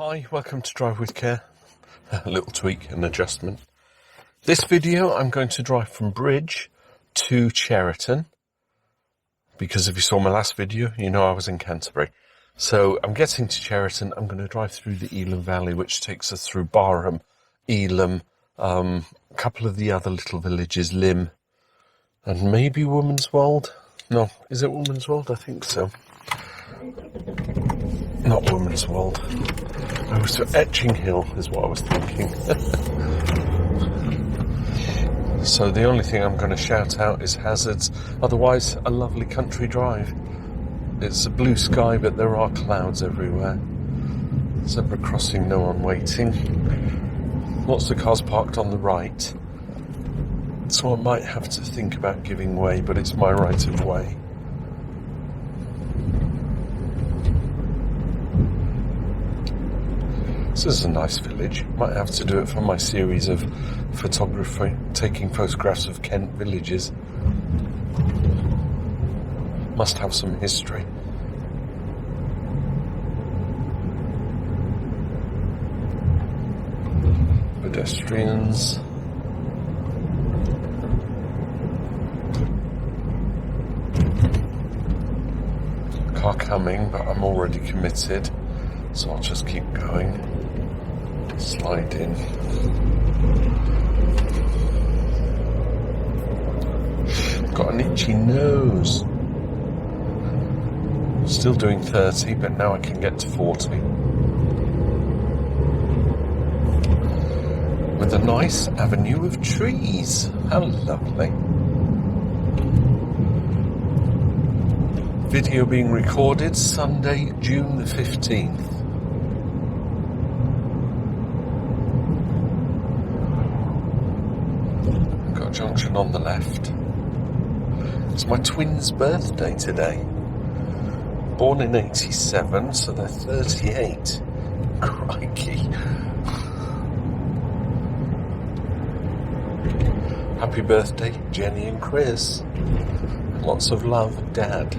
Hi, welcome to Drive with Care. A little tweak and adjustment. This video I'm going to drive from Bridge to Cheriton, because if you saw my last video, you know I was in Canterbury. So I'm getting to Cheriton. I'm going to drive through the Elham Valley, which takes us through Barham, Elham, a couple of the other little villages, Lymm, and maybe Womanswold. No, is it Womanswold? I think so. Not Womanswold. I was Etching Hill is what I was thinking. So the only thing I'm going to shout out is hazards. Otherwise, a lovely country drive. It's a blue sky, but there are clouds everywhere. Zebra crossing, no one waiting. Lots of cars parked on the right. So I might have to think about giving way, but it's my right of way. This is a nice village. Might have to do it for my series of photography, taking photographs of Kent villages. Must have some history. Pedestrians. Car coming, but I'm already committed, so I'll just keep going. Slide in. Got an itchy nose. Still doing 30, but now I can get to 40. With a nice avenue of trees. How lovely. Video being recorded Sunday, June the 15th. Got a junction on the left. It's my twins' birthday today. Born in 87, so they're 38. Crikey. Happy birthday, Jenny and Chris. Lots of love, Dad.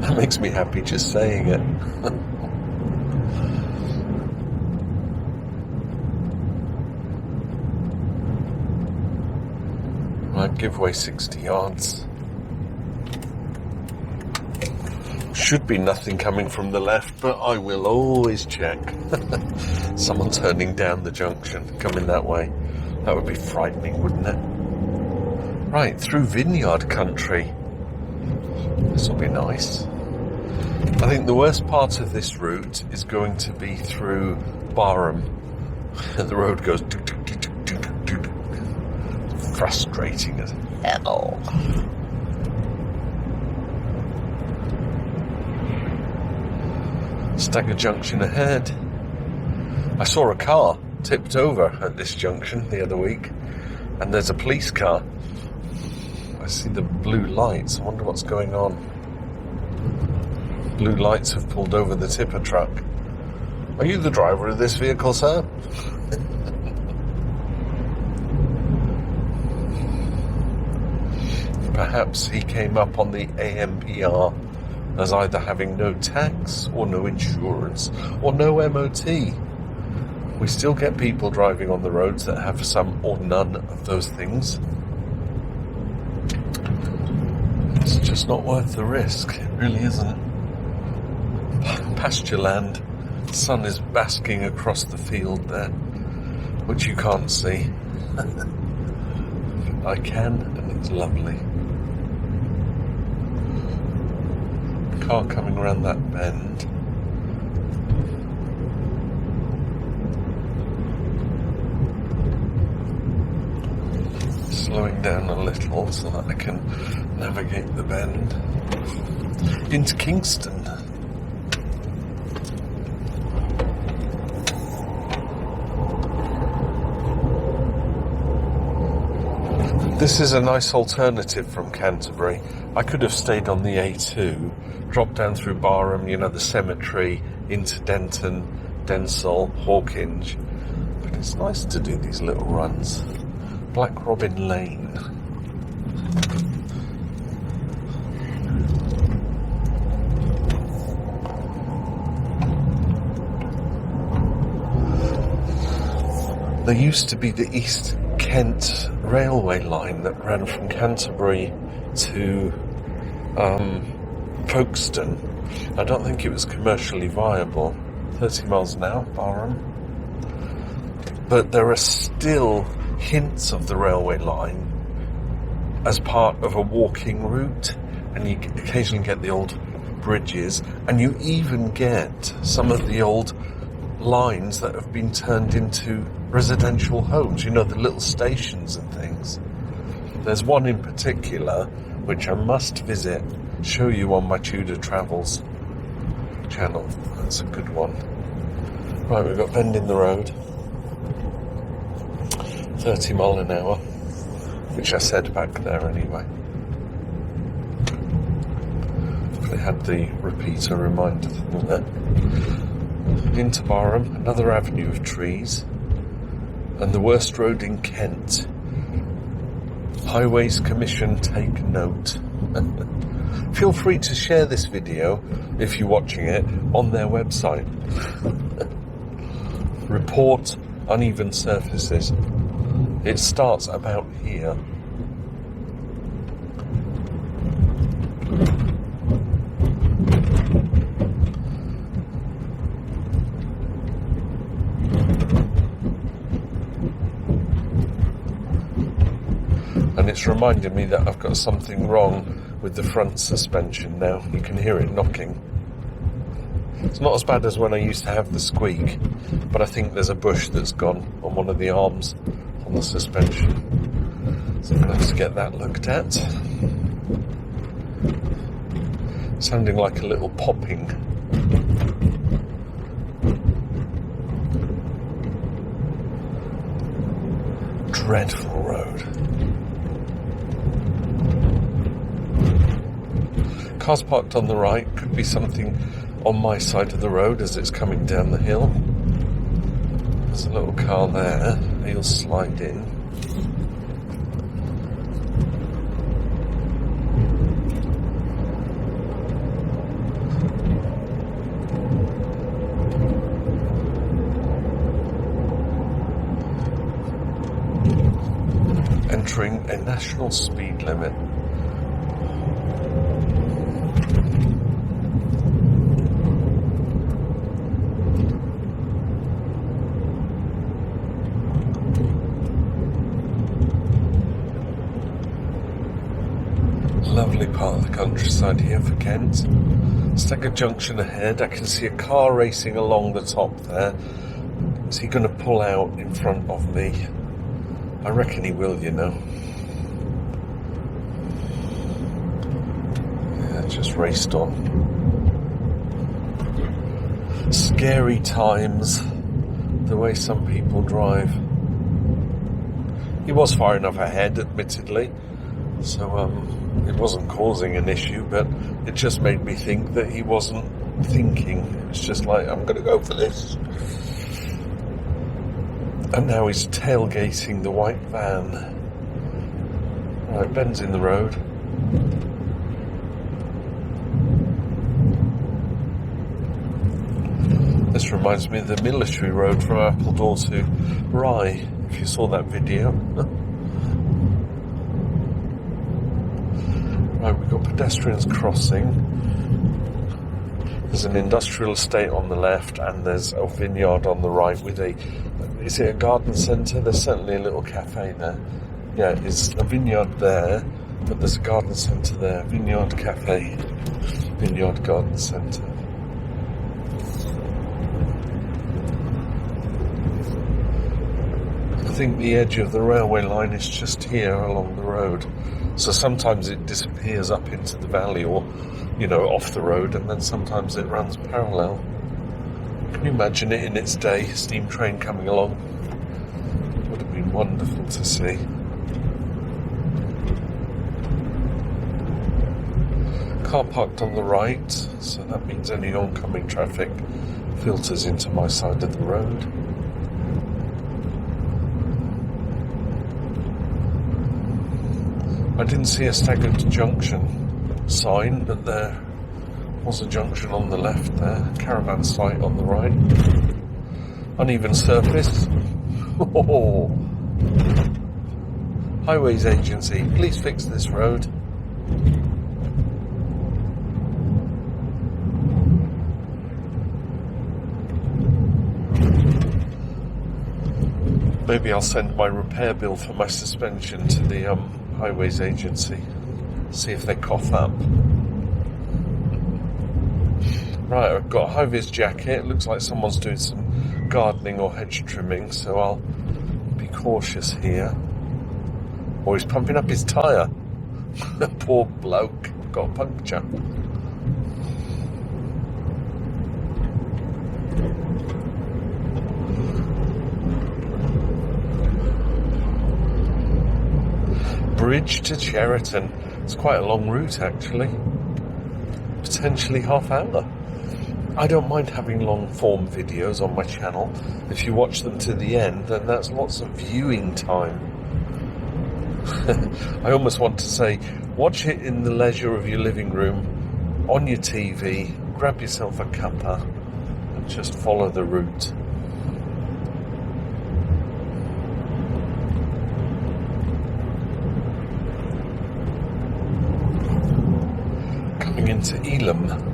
That makes me happy just saying it. Right, give way 60 yards. Should be nothing coming from the left, but I will always check. Someone turning down the junction, coming that way. That would be frightening, wouldn't it? Right, through vineyard country. This will be nice. I think the worst part of this route is going to be through Barham. The road goes doo doo doo doo doo doo. Frustrating as hell. Stagger junction ahead. I saw a car tipped over at this junction the other week, and there's a police car. I see the blue lights. I wonder what's going on. Blue lights have pulled over the tipper truck. Are you the driver of this vehicle, sir? Perhaps he came up on the AMPR as either having no tax or no insurance or no MOT. We still get people driving on the roads that have some or none of those things. It's just not worth the risk. It really isn't. Pasture land. The sun is basking across the field there, which you can't see. I can, and it's lovely. Car coming around that bend. Slowing down a little so that I can navigate the bend into Kingston. This is a nice alternative from Canterbury. I could have stayed on the A2, dropped down through Barham, you know, the cemetery, into Denton, Densall, Hawkinge. But it's nice to do these little runs. Black Robin Lane. There used to be the East Kent railway line that ran from Canterbury to Folkestone. I don't think it was commercially viable. 30 miles an hour, Barham. But there are still hints of the railway line as part of a walking route, and you occasionally get the old bridges, and you even get some of the old lines that have been turned into residential homes, you know, the little stations and things. There's one in particular which I must visit, show you on my Tudor Travels channel. That's a good one. Right, we've got bend in the road, 30 mile an hour, which I said back there anyway. They had the repeater reminder thing there. Into Barham, another avenue of trees, and the worst road in Kent. Highways Commission take note. Feel free to share this video, if you're watching it, on their website. Report uneven surfaces. It starts about here. And it's reminded me that I've got something wrong with the front suspension now. You can hear it knocking. It's not as bad as when I used to have the squeak, but I think there's a bush that's gone on one of the arms on the suspension. So I'm going to have to get that looked at. Sounding like a little popping. Dreadful road. Cars parked on the right, could be something on my side of the road as it's coming down the hill. There's a little car there, he'll slide in. Entering a national speed limit. Lovely part of the countryside here for Kent. Stagger Junction ahead. I can see a car racing along the top there. Is he going to pull out in front of me? I reckon he will, you know. Yeah, just raced on. Scary times, the way some people drive. He was far enough ahead, admittedly, so it wasn't causing an issue, but it just made me think that he wasn't thinking. It's just like, I'm going to go for this. And now he's tailgating the white van. Right, bends in the road. This reminds me of the military road from Appledore to Rye, if you saw that video. Right, we've got pedestrians crossing. There's an industrial estate on the left, and there's a vineyard on the right with a... Is it a garden centre? There's certainly a little cafe there. Yeah, it's a vineyard there, but there's a garden centre there. Vineyard cafe, vineyard garden centre. I think the edge of the railway line is just here along the road. So sometimes it disappears up into the valley or, you know, off the road, and then sometimes it runs parallel. Can you imagine it in its day, steam train coming along? Would have been wonderful to see. Car parked on the right, so that means any oncoming traffic filters into my side of the road. I didn't see a staggered junction sign, but there was a junction on the left there. Caravan site on the right. Uneven surface. Oh. Highways Agency, please fix this road. Maybe I'll send my repair bill for my suspension to the Highways Agency. See if they cough up. Right, I've got a high-vis jacket. It looks like someone's doing some gardening or hedge trimming, so I'll be cautious here. Oh, he's pumping up his tyre. Poor bloke, got a puncture. Bridge to Cheriton. It's quite a long route, actually. Potentially half hour. I don't mind having long form videos on my channel. If you watch them to the end, then that's lots of viewing time. I almost want to say, watch it in the leisure of your living room, on your TV, grab yourself a cuppa, and just follow the route. Coming into Elham.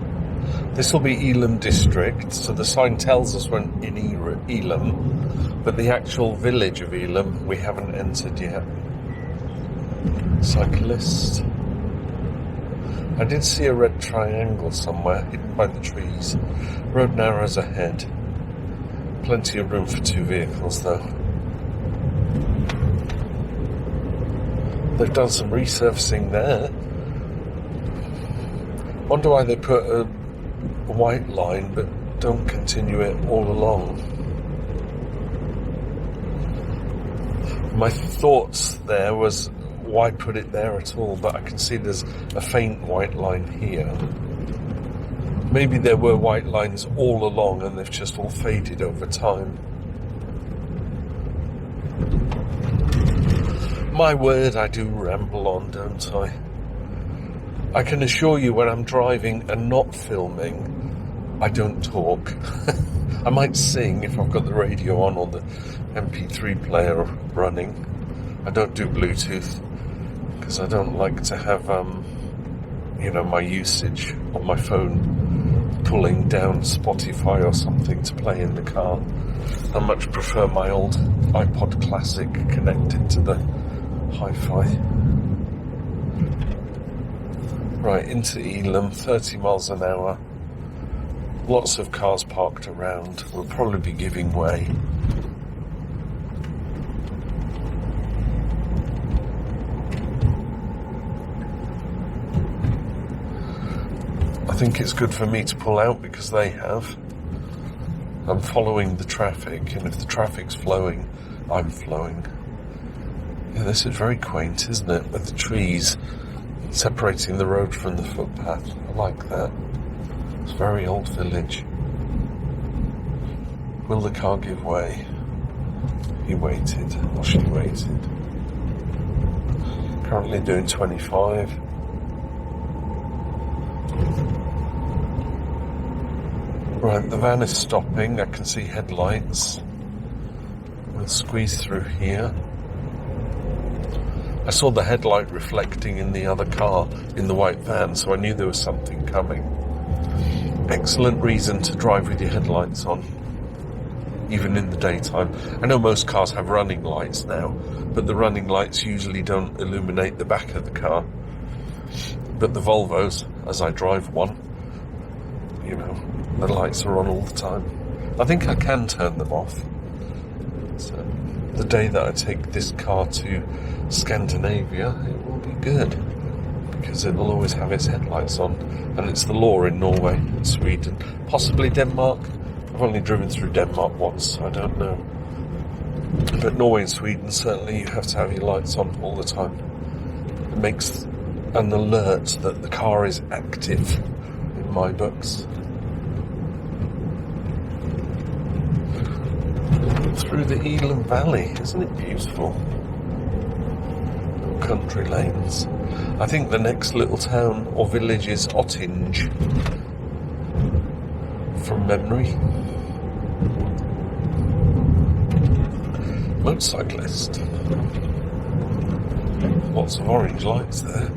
This will be Elham district, so the sign tells us we're in Elham, but the actual village of Elham we haven't entered yet. Cyclist. I did see a red triangle somewhere, hidden by the trees. Road narrows ahead. Plenty of room for 2 vehicles though. They've done some resurfacing there. Wonder why they put a white line but don't continue it all along. My thoughts there was, why put it there at all? But I can see there's a faint white line here. Maybe there were white lines all along and they've just all faded over time. My word, I do ramble on, don't I? I can assure you when I'm driving and not filming, I don't talk. I might sing if I've got the radio on or the MP3 player running. I don't do Bluetooth because I don't like to have, my usage on my phone pulling down Spotify or something to play in the car. I much prefer my old iPod Classic connected to the hi-fi. Right, into Elham, 30 miles an hour. Lots of cars parked around. We'll probably be giving way. I think it's good for me to pull out because they have. I'm following the traffic, and if the traffic's flowing, I'm flowing. Yeah, this is very quaint, isn't it? With the trees separating the road from the footpath. I like that. It's a very old village. Will the car give way? He waited, or she waited. Currently doing 25. Right, the van is stopping. I can see headlights. We'll squeeze through here. I saw the headlight reflecting in the other car, in the white van, so I knew there was something coming. Excellent reason to drive with your headlights on, even in the daytime. I know most cars have running lights now, but the running lights usually don't illuminate the back of the car. But the Volvos, as I drive one, the lights are on all the time. I think I can turn them off. So the day that I take this car to Scandinavia, it will be good, because it will always have its headlights on, and it's the law in Norway and Sweden, possibly Denmark. I've only driven through Denmark once, so I don't know. But Norway and Sweden, certainly you have to have your lights on all the time. It makes an alert that the car is active in my books. Through the Elham Valley, isn't it beautiful? Country lanes. I think the next little town or village is Ottinge, from memory. motorcyclist. Lots of orange lights there.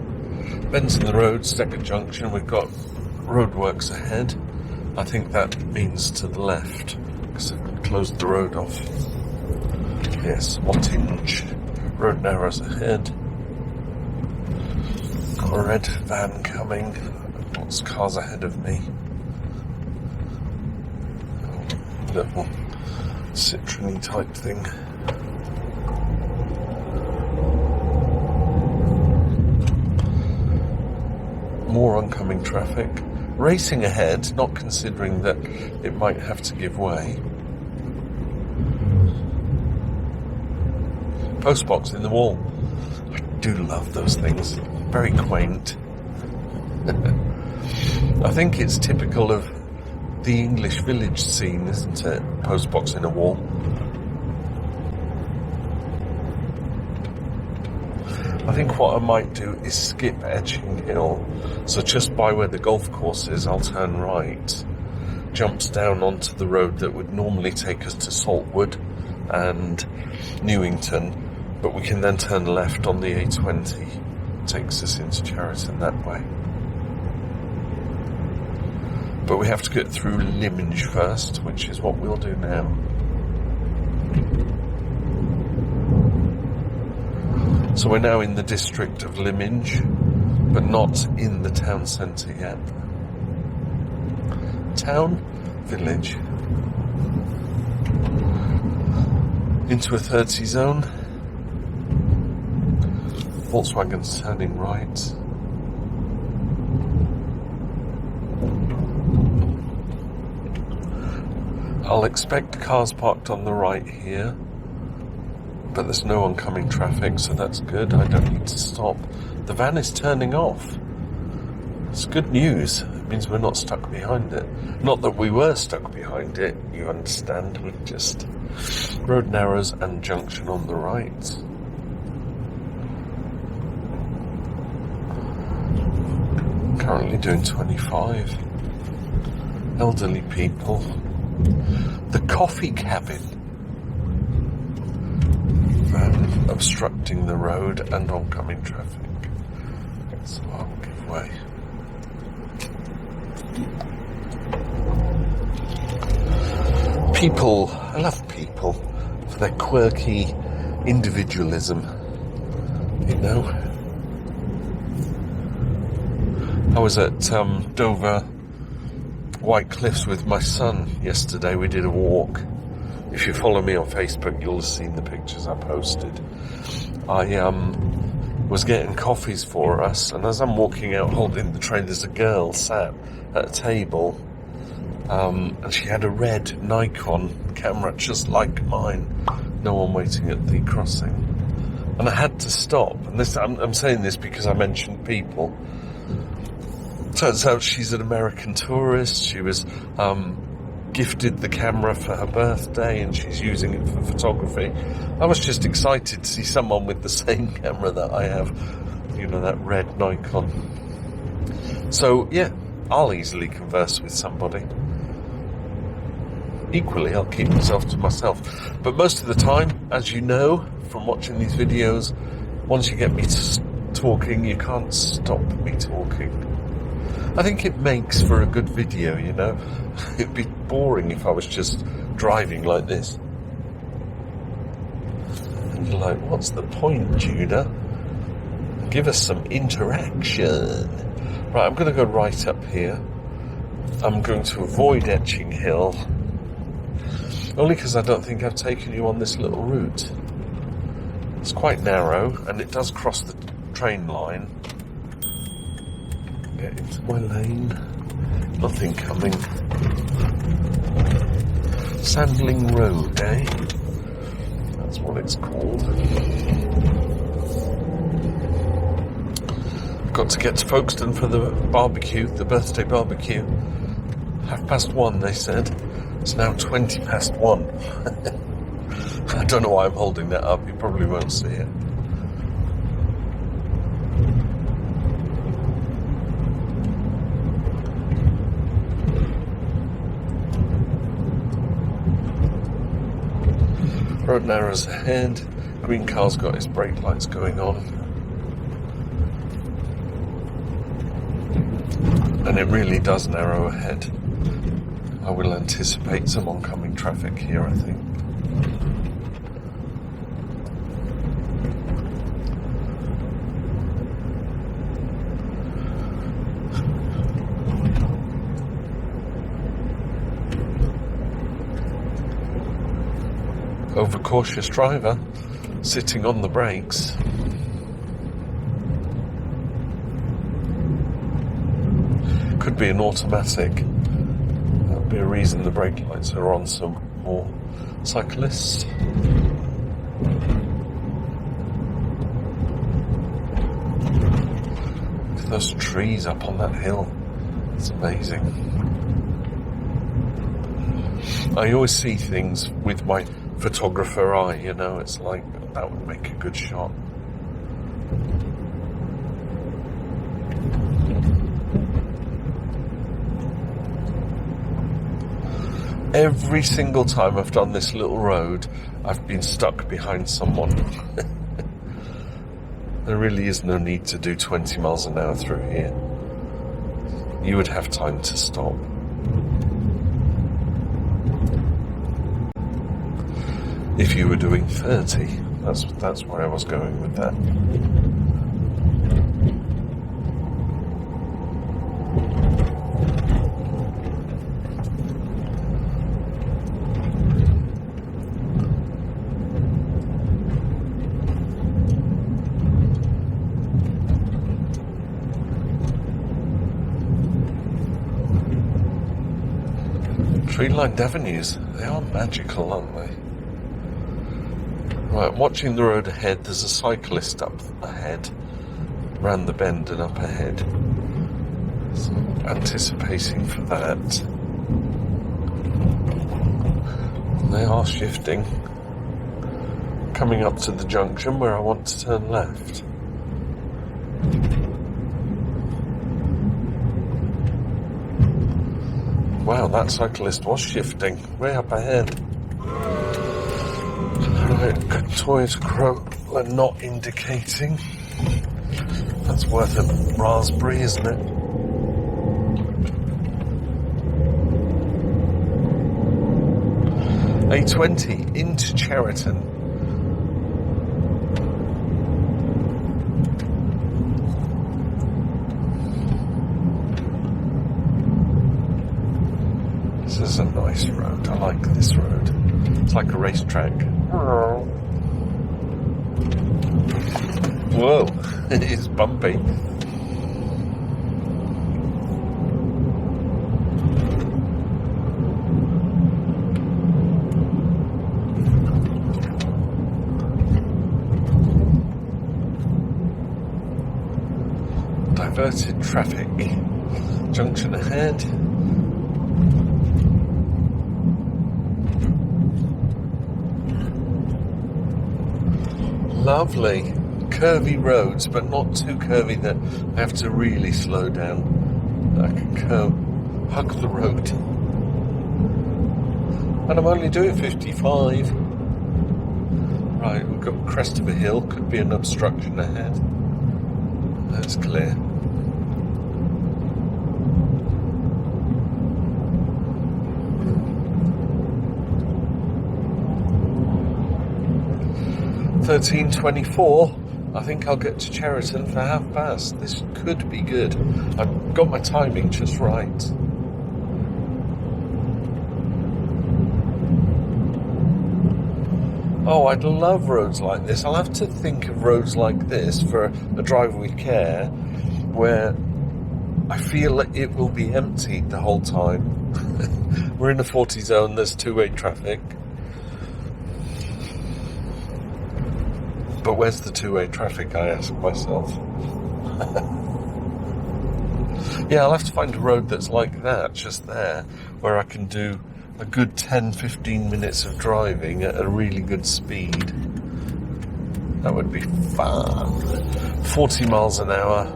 Bends in the road, second junction. We've got roadworks ahead. I think that means to the left, because I've closed the road off. Yes, wattage. Road narrows ahead. Got a red van coming. Lots of cars ahead of me. Little Citroen type thing. More oncoming traffic. Racing ahead, not considering that it might have to give way. Postbox in the wall. I do love those things. Very quaint. I think it's typical of the English village scene, isn't it? Postbox in a wall. I think what I might do is skip Etching Hill. So just by where the golf course is, I'll turn right. Jumps down onto the road that would normally take us to Saltwood and Newington. But we can then turn left on the A20. Takes us into Chariton that way. But we have to get through Lyminge first, which is what we'll do now. So we're now in the district of Lyminge, but not in the town centre yet. Town, village. Into a 30 zone. Volkswagen's turning right. I'll expect cars parked on the right here, but there's no oncoming traffic, so that's good. I don't need to stop. The van is turning off. It's good news. It means we're not stuck behind it. Not that we were stuck behind it, you understand. We just road narrows and junction on the right. Currently doing 25. Elderly people. The coffee cabin. Van obstructing the road and oncoming traffic. So I'll give way. People, I love people for their quirky individualism, you know. I was at Dover White Cliffs with my son yesterday. We did a walk. If you follow me on Facebook, you'll have seen the pictures I posted. I was getting coffees for us, and as I'm walking out holding the tray, there's a girl sat at a table, and she had a red Nikon camera just like mine. No one waiting at the crossing, and I had to stop. And this, I'm saying this because I mentioned people. Turns out she's an American tourist. She was gifted the camera for her birthday, and she's using it for photography. I was just excited to see someone with the same camera that I have, you know, that red Nikon. So yeah, I'll easily converse with somebody. Equally, I'll keep myself to myself. But most of the time, as you know from watching these videos, once you get me talking, you can't stop me talking. I think it makes for a good video, you know. It'd be boring if I was just driving like this. And you're like, what's the point, Judah? Give us some interaction. Right, I'm going to go right up here. I'm going to avoid Etching Hill. Only because I don't think I've taken you on this little route. It's quite narrow, and it does cross the train line. Get into my lane. Nothing coming. Sandling Road, eh? That's what it's called. Got to get to Folkestone for the barbecue, the birthday barbecue. 1:30, they said. It's now 1:20. I don't know why I'm holding that up. You probably won't see it. Road narrows ahead. Green car's got his brake lights going on. And it really does narrow ahead. I will anticipate some oncoming traffic here, I think. Overcautious driver, sitting on the brakes. Could be an automatic. That would be a reason the brake lights are on some more cyclists. Look at those trees up on that hill. It's amazing. I always see things with my photographer eye, you know, it's like that would make a good shot. Every single time I've done this little road, I've been stuck behind someone. There really is no need to do 20 miles an hour through here. You would have time to stop. If you were doing 30, that's where I was going with that. Tree-lined avenues, they are magical, aren't they? Right, watching the road ahead, there's a cyclist up ahead, round the bend and up ahead. So anticipating for that. They are shifting. Coming up to the junction where I want to turn left. Wow, that cyclist was shifting way up ahead. Right, Toy's Crow are not indicating. That's worth a raspberry, isn't it? A20 into Cheriton. This is a nice road. I like this road. It's like a racetrack. Whoa, it is bumpy. Diverted traffic. Junction ahead. Lovely. Curvy roads, but not too curvy that I have to really slow down. I can go hug the road. And I'm only doing 55. Right, we've got crest of a hill, could be an obstruction ahead. That's clear. $13.24. I think I'll get to Cheriton for past. This could be good. I've got my timing just right. Oh, I'd love roads like this. I'll have to think of roads like this for a drive with care, where I feel like it will be empty the whole time. We're in a 40 zone, there's two-way traffic. But where's the two-way traffic, I ask myself. Yeah, I'll have to find a road that's like that, just there, where I can do a good 10-15 minutes of driving at a really good speed. That would be fun. 40 miles an hour.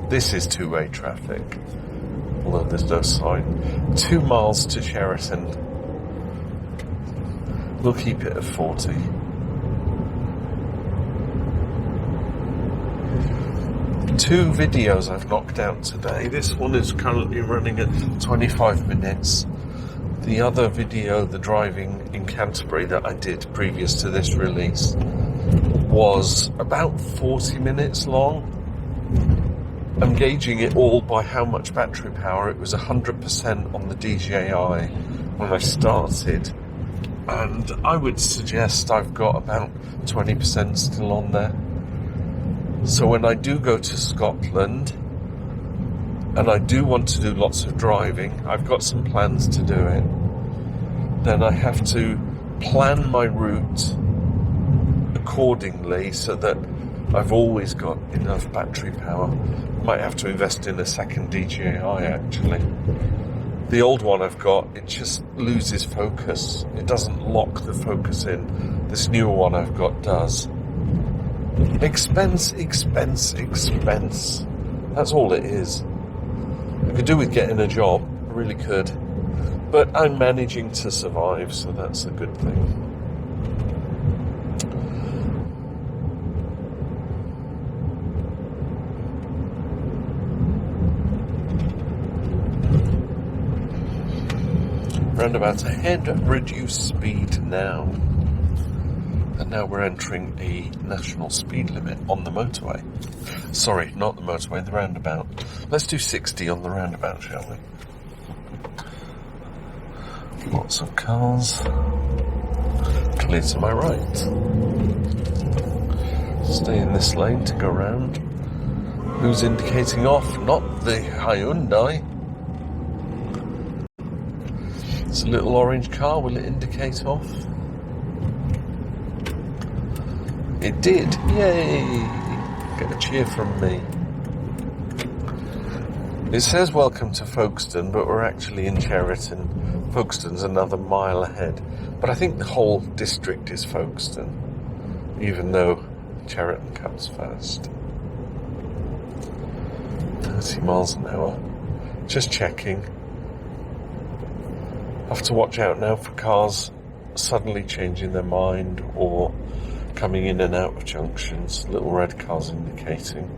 This is two-way traffic, although there's no sign. 2 miles to Cheriton. We'll keep it at 40. Two videos I've knocked out today. This one is currently running at 25 minutes. The other video, the driving in Canterbury that I did previous to this release, was about 40 minutes long. I'm gauging it all by how much battery power. It was 100% on the DJI when I started, and I would suggest I've got about 20% still on there. So when I do go to Scotland and I do want to do lots of driving, I've got some plans to do it, then I have to plan my route accordingly so that I've always got enough battery power. Might have to invest in a second DJI actually. The old one I've got, it just loses focus. It doesn't lock the focus in. This newer one I've got does. Expense, expense, expense. That's all it is. I could do with getting a job, I really could. But I'm managing to survive, so that's a good thing. Roundabout ahead, reduce speed now. And now we're entering a national speed limit on the motorway. Sorry, not the motorway, the roundabout. Let's do 60 on the roundabout, shall we? Lots of cars. Clear to my right. Stay in this lane to go round. Who's indicating off? Not the Hyundai. It's a little orange car. Will it indicate off? It did. Yay! Get a cheer from me. It says welcome to Folkestone, but we're actually in Cheriton. Folkestone's another mile ahead. But I think the whole district is Folkestone, even though Chariton comes first. 30 miles an hour. Just checking. Have to watch out now for cars suddenly changing their mind or coming in and out of junctions. Little red cars indicating.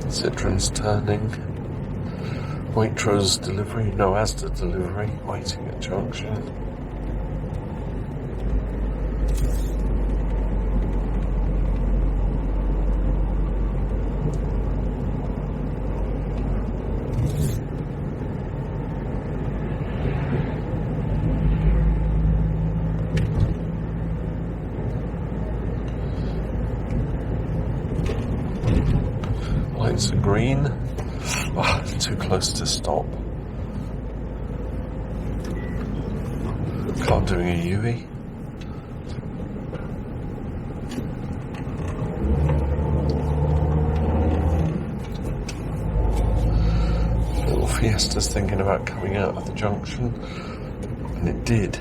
Citroen's turning. Waitrose delivery, no Asda delivery, waiting at junction. Lights are green. Oh, too close to stop. Car doing a U-E. Little Fiesta's thinking about coming out of the junction, and it did.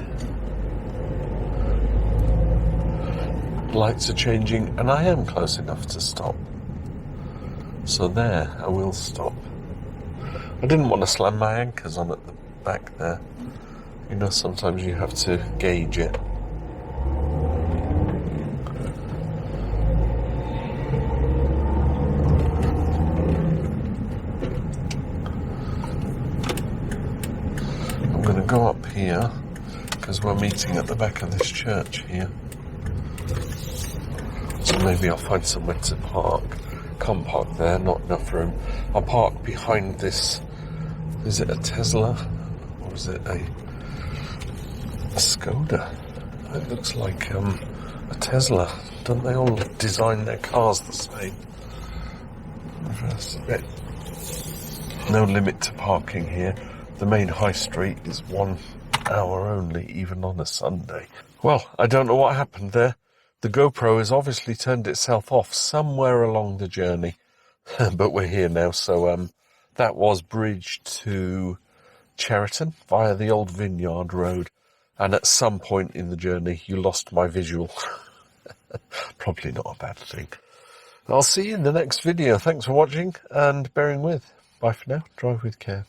Lights are changing, and I am close enough to stop. So there, I will stop. I didn't want to slam my anchors on at the back there. You know, sometimes you have to gauge it. I'm going to go up here, because we're meeting at the back of this church here. So maybe I'll find somewhere to park. Can't park there, not enough room. I'll park behind this. Is it a Tesla? Or is it a Skoda? It looks like a Tesla. Don't they all design their cars the same? Reverse a bit. No limit to parking here. The main high street is 1 hour only, even on a Sunday. Well, I don't know what happened there. The GoPro has obviously turned itself off somewhere along the journey, but we're here now. So that was bridge to Cheriton via the old Vineyard Road. and at some point in the journey you lost my visual. Probably not a bad thing. I'll see you in the next video. Thanks for watching and bearing with. Bye for now. Drive with care.